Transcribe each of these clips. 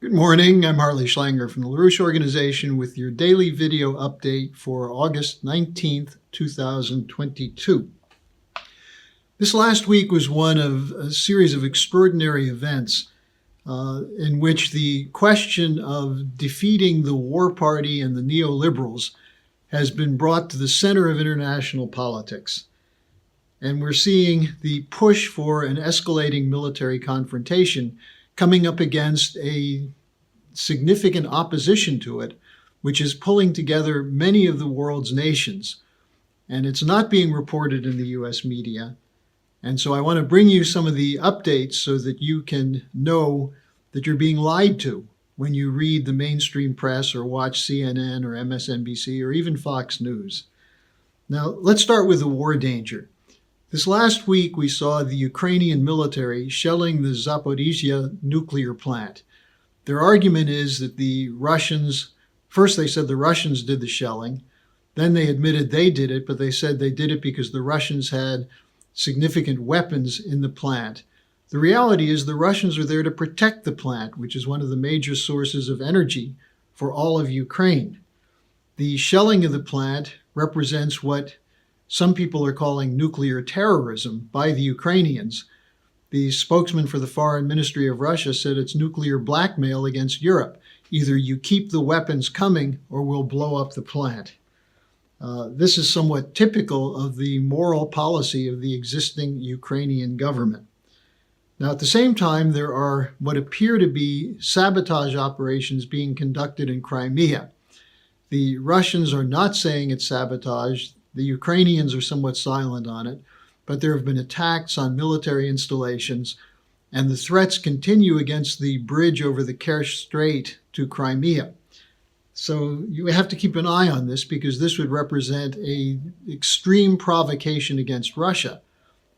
Good morning. I'm Harley Schlanger from the LaRouche Organization with your daily video update for August 19th, 2022. This last week was one of a series of extraordinary events in which the question of defeating the war party and the neoliberals has been brought to the center of international politics. And we're seeing the push for an escalating military confrontation coming up against a significant opposition to it, which is pulling together many of the world's nations. And it's not being reported in the US media. And so I want to bring you some of the updates so that you can know that you're being lied to when you read the mainstream press or watch CNN or MSNBC or even Fox News. Now, let's start with the war danger. This last week, we saw the Ukrainian military shelling the Zaporizhzhia nuclear plant. Their argument is that the Russians, first they said the Russians did the shelling, then they admitted they did it, but they said they did it because the Russians had significant weapons in the plant. The reality is the Russians are there to protect the plant, which is one of the major sources of energy for all of Ukraine. The shelling of the plant represents what some people are calling nuclear terrorism by the Ukrainians. The spokesman for the Foreign Ministry of Russia said it's nuclear blackmail against Europe. Either you keep the weapons coming or we'll blow up the plant. This is somewhat typical of the moral policy of the existing Ukrainian government. Now, at the same time, there are what appear to be sabotage operations being conducted in Crimea. The Russians are not saying it's sabotage. The Ukrainians are somewhat silent on it, but there have been attacks on military installations, and the threats continue against the bridge over the Kerch Strait to Crimea. So you have to keep an eye on this because this would represent an extreme provocation against Russia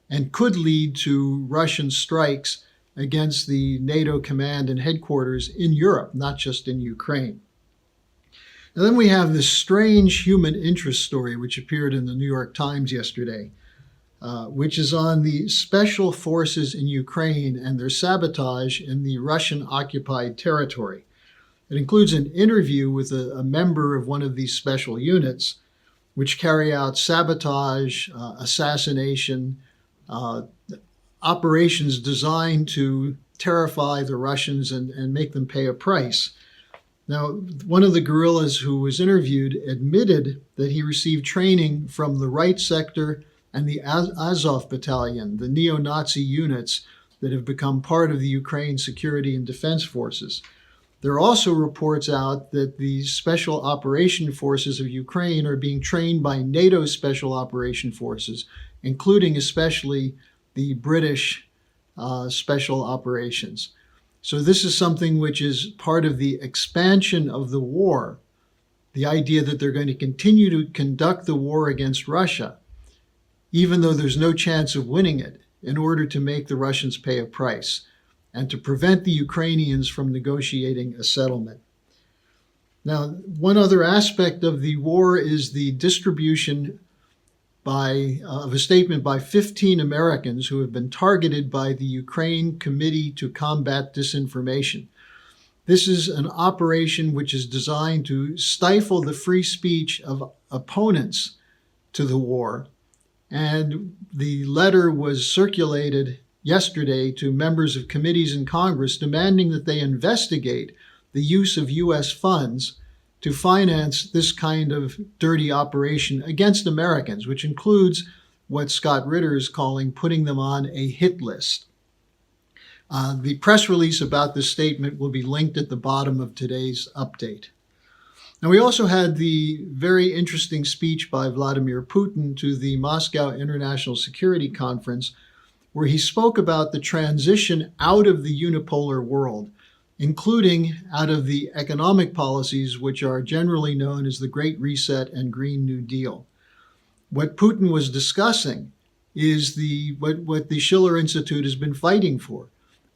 and could lead to Russian strikes against the NATO command and headquarters in Europe, not just in Ukraine. And then we have this strange human interest story which appeared in the New York Times yesterday, which is on the special forces in Ukraine and their sabotage in the Russian-occupied territory. It includes an interview with a member of one of these special units, which carry out sabotage, assassination, operations designed to terrify the Russians and make them pay a price. Now, one of the guerrillas who was interviewed admitted that he received training from the Right Sector and the Azov Battalion, the neo-Nazi units that have become part of the Ukraine Security and Defense Forces. There are also reports out that the Special Operation Forces of Ukraine are being trained by NATO Special Operation Forces, including especially the British Special Operations. So this is something which is part of the expansion of the war, the idea that they're going to continue to conduct the war against Russia, even though there's no chance of winning it, in order to make the Russians pay a price and to prevent the Ukrainians from negotiating a settlement. Now, one other aspect of the war is the distribution of a statement by 15 Americans who have been targeted by the Ukraine Committee to Combat Disinformation. This is an operation which is designed to stifle the free speech of opponents to the war. And the letter was circulated yesterday to members of committees in Congress demanding that they investigate the use of U.S. funds to finance this kind of dirty operation against Americans, which includes what Scott Ritter is calling putting them on a hit list. The press release about this statement will be linked at the bottom of today's update. Now, we also had the very interesting speech by Vladimir Putin to the Moscow International Security Conference, where he spoke about the transition out of the unipolar world, including out of the economic policies which are generally known as the Great Reset and Green New Deal. What Putin was discussing is what the Schiller Institute has been fighting for,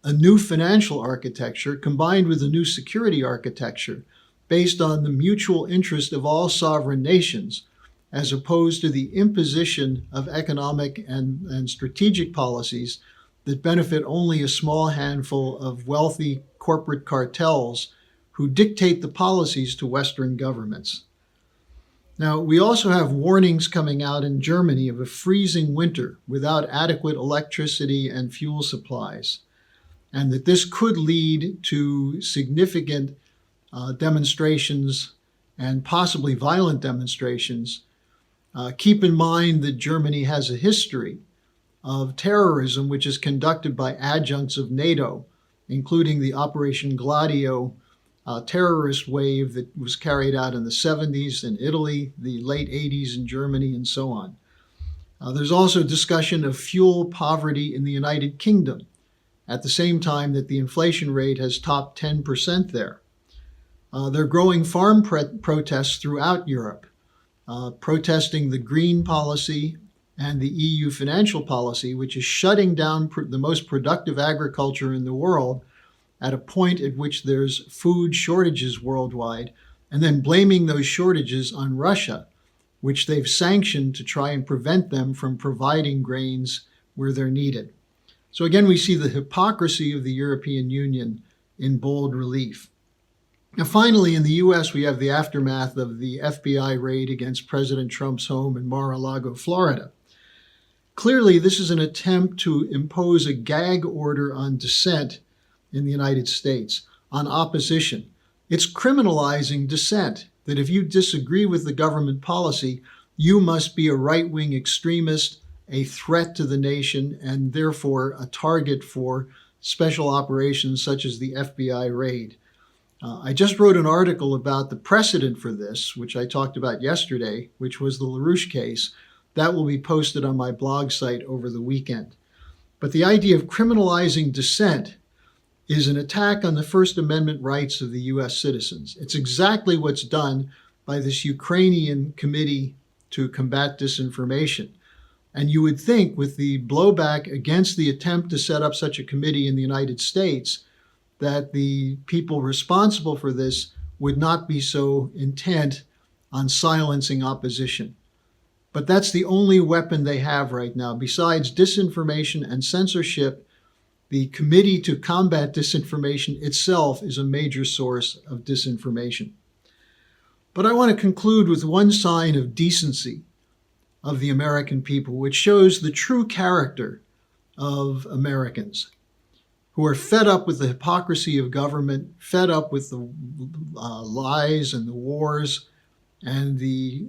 a new financial architecture combined with a new security architecture based on the mutual interest of all sovereign nations, as opposed to the imposition of economic and strategic policies that benefit only a small handful of wealthy corporate cartels who dictate the policies to Western governments. Now, we also have warnings coming out in Germany of a freezing winter without adequate electricity and fuel supplies, and that this could lead to significant demonstrations and possibly violent demonstrations. Keep in mind that Germany has a history of terrorism which is conducted by adjuncts of NATO, including the Operation Gladio terrorist wave that was carried out in the 70s in Italy, the late 80s in Germany, and so on. There's also discussion of fuel poverty in the United Kingdom, at the same time that the inflation rate has topped 10% there. There are growing farm protests throughout Europe, protesting the green policy and the EU financial policy, which is shutting down the most productive agriculture in the world at a point at which there's food shortages worldwide, and then blaming those shortages on Russia, which they've sanctioned to try and prevent them from providing grains where they're needed. So again, we see the hypocrisy of the European Union in bold relief. Now, finally, in the US, we have the aftermath of the FBI raid against President Trump's home in Mar-a-Lago, Florida. Clearly, this is an attempt to impose a gag order on dissent in the United States, on opposition. It's criminalizing dissent, that if you disagree with the government policy, you must be a right-wing extremist, a threat to the nation, and therefore a target for special operations such as the FBI raid. I just wrote an article about the precedent for this, which I talked about yesterday, which was the LaRouche case. That will be posted on my blog site over the weekend. But the idea of criminalizing dissent is an attack on the First Amendment rights of the US citizens. It's exactly what's done by this Ukrainian committee to combat disinformation. And you would think with the blowback against the attempt to set up such a committee in the United States, that the people responsible for this would not be so intent on silencing opposition. But that's the only weapon they have right now. Besides disinformation and censorship, the Committee to Combat Disinformation itself is a major source of disinformation. But I want to conclude with one sign of decency of the American people, which shows the true character of Americans, who are fed up with the hypocrisy of government, fed up with the lies and the wars and the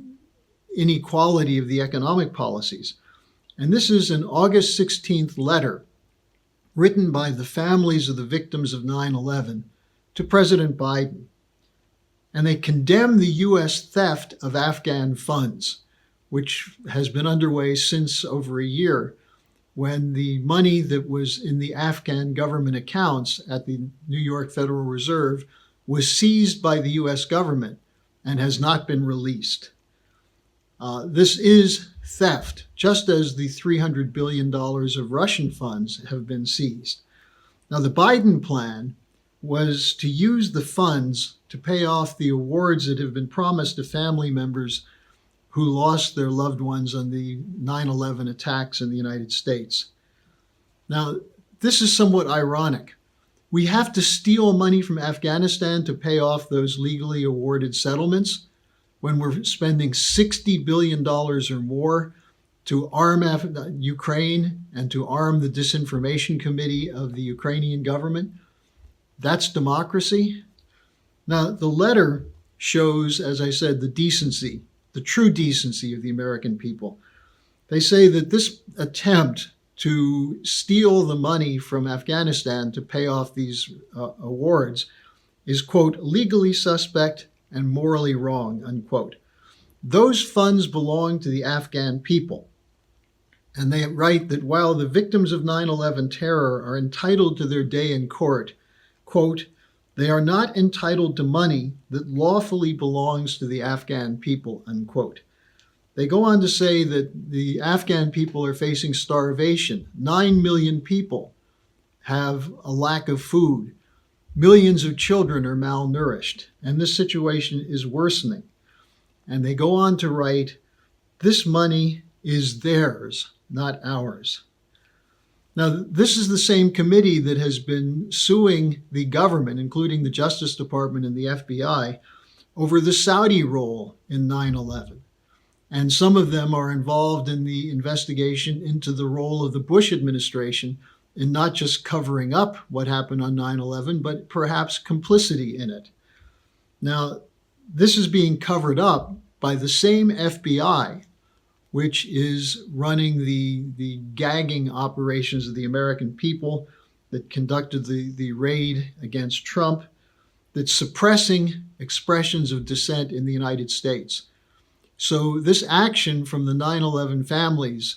inequality of the economic policies. And this is an August 16th letter written by the families of the victims of 9/11 to President Biden. And they condemn the US theft of Afghan funds, which has been underway since over a year, when the money that was in the Afghan government accounts at the New York Federal Reserve was seized by the US government and has not been released. This is theft, just as the $300 billion of Russian funds have been seized. Now, the Biden plan was to use the funds to pay off the awards that have been promised to family members who lost their loved ones on the 9/11 attacks in the United States. Now, this is somewhat ironic. We have to steal money from Afghanistan to pay off those legally awarded settlements when we're spending $60 billion or more to arm Ukraine and to arm the disinformation committee of the Ukrainian government. That's democracy. Now, the letter shows, as I said, the decency, the true decency of the American people. They say that this attempt to steal the money from Afghanistan to pay off these awards is, quote, legally suspect and morally wrong, unquote. Those funds belong to the Afghan people. And they write that while the victims of 9/11 terror are entitled to their day in court, quote, they are not entitled to money that lawfully belongs to the Afghan people, unquote. They go on to say that the Afghan people are facing starvation. 9 million people have a lack of food. Millions of children are malnourished, and this situation is worsening. And they go on to write, this money is theirs, not ours. Now, this is the same committee that has been suing the government, including the Justice Department and the FBI, over the Saudi role in 9/11. And some of them are involved in the investigation into the role of the Bush administration in not just covering up what happened on 9/11, but perhaps complicity in it. Now, this is being covered up by the same FBI, which is running the gagging operations of the American people, that conducted the raid against Trump, that's suppressing expressions of dissent in the United States. So this action from the 9/11 families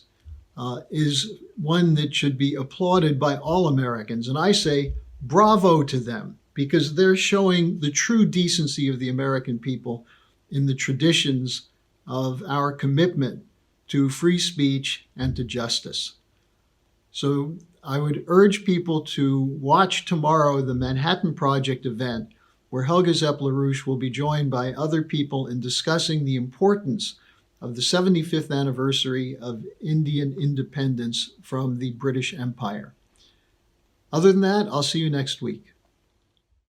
is one that should be applauded by all Americans. And I say bravo to them, because they're showing the true decency of the American people in the traditions of our commitment to free speech and to justice. So I would urge people to watch tomorrow the Manhattan Project event, where Helga Zepp-LaRouche will be joined by other people in discussing the importance of the 75th anniversary of Indian independence from the British Empire. Other than that, I'll see you next week.